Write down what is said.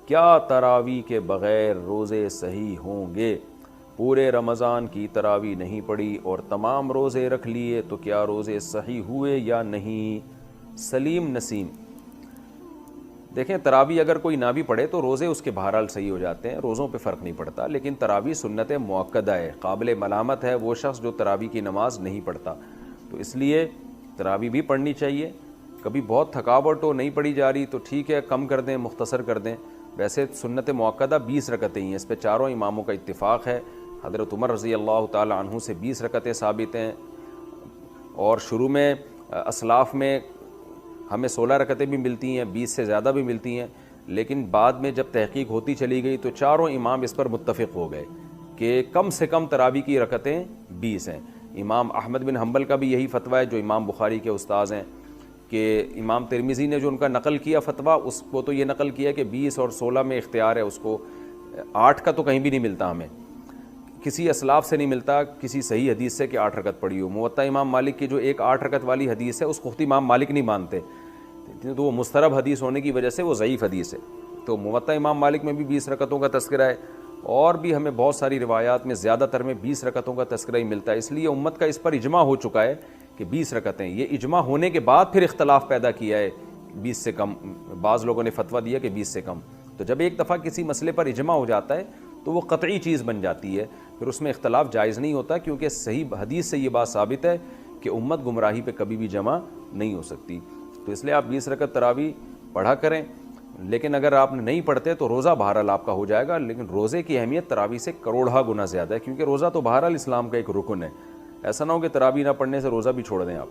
क्या तरावी के बग़ैर रोज़े सही होंगे? पूरे रमज़ान की तरावी नहीं पड़ी और तमाम रोज़े रख लिए तो क्या रोज़े सही हुए या नहीं? सलीम नसीम, देखें, तरावी अगर कोई ना भी पढ़े तो रोज़े उसके बहरहाल सही हो जाते हैं, रोज़ों पे फ़र्क नहीं पड़ता। लेकिन तरावी सुन्नत मुअक्कदा है, काबिल मलामत है वो शख्स जो तरावी की नमाज नहीं पढ़ता। तो इसलिए तरावी भी पढ़नी चाहिए। कभी बहुत थकावट हो, नहीं पढ़ी जा रही तो ठीक है, कम कर दें, मुख्तसर कर दें। वैसे सुन्नत मुअक्कदा 20 रकतें ही हैं, इस पर चारों इमामों का इत्तिफ़ाक़ है। हज़रत उमर रज़ी अल्लाह ताला अन्हु से 20 रकतें साबित हैं, और शुरू में असलाफ़ में हमें 16 रकतें भी मिलती हैं, 20 से ज़्यादा भी मिलती हैं। लेकिन बाद में जब तहकीक होती चली गई तो चारों इमाम इस पर मुत्तफ़िक़ हो गए कि कम से कम तरावी की रकतें 20 हैं। इमाम अहमद बिन हम्बल का भी यही फ़तवा है जो इमाम बुखारी के उस्ताज़ हैं, कि इमाम तिरमिज़ी ने जो उनका नकल किया फ़तवा, उसको तो ये नकल किया कि 20 और 16 में इख्तियार है उसको, 8 का तो कहीं भी नहीं मिलता, हमें किसी असलाफ से नहीं मिलता किसी सही हदीस से कि 8 रकत पड़ी हो। मुवत्ता इमाम मालिक की जो एक 8 रकत वाली हदीस है उसको खुद इमाम मालिक नहीं मानते, तो वो मुस्तरब हदीस होने की वजह से वो ज़ईफ़ हदीस है। तो मुवत्ता इमाम मालिक में भी 20 रकतों का तज़किरा है, और भी हमें बहुत सारी रिवायात में ज़्यादातर में 20 रकतों का तज़किरा ही मिलता है। इसलिए उम्मत का इस पर इजमा हो चुका है कि 20 रकतें। ये इजमा होने के बाद फिर इख्तलाफ पैदा किया है 20 से कम, बाज़ लोगों ने फतवा दिया कि 20 से कम। तो जब एक दफ़ा किसी मसले पर इजमा हो जाता है तो वो क़तई चीज़ बन जाती है, फिर उसमें इख्तलाफ जायज़ नहीं होता, क्योंकि सही हदीस से ये बात साबित है कि उम्मत गुमराही पे कभी भी जमा नहीं हो सकती। तो इसलिए आप 20 रकत तरावी पढ़ा करें। लेकिन अगर आप नहीं पढ़ते तो रोज़ा बहरहाल आपका हो जाएगा, लेकिन रोज़े की अहमियत तरावी से करोड़ा गुना ज़्यादा है, क्योंकि रोज़ा तो बहरहाल इस्लाम का एक रुकन है। ऐसा ना हो कि तरावी ना पढ़ने से रोज़ा भी छोड़ दें आप।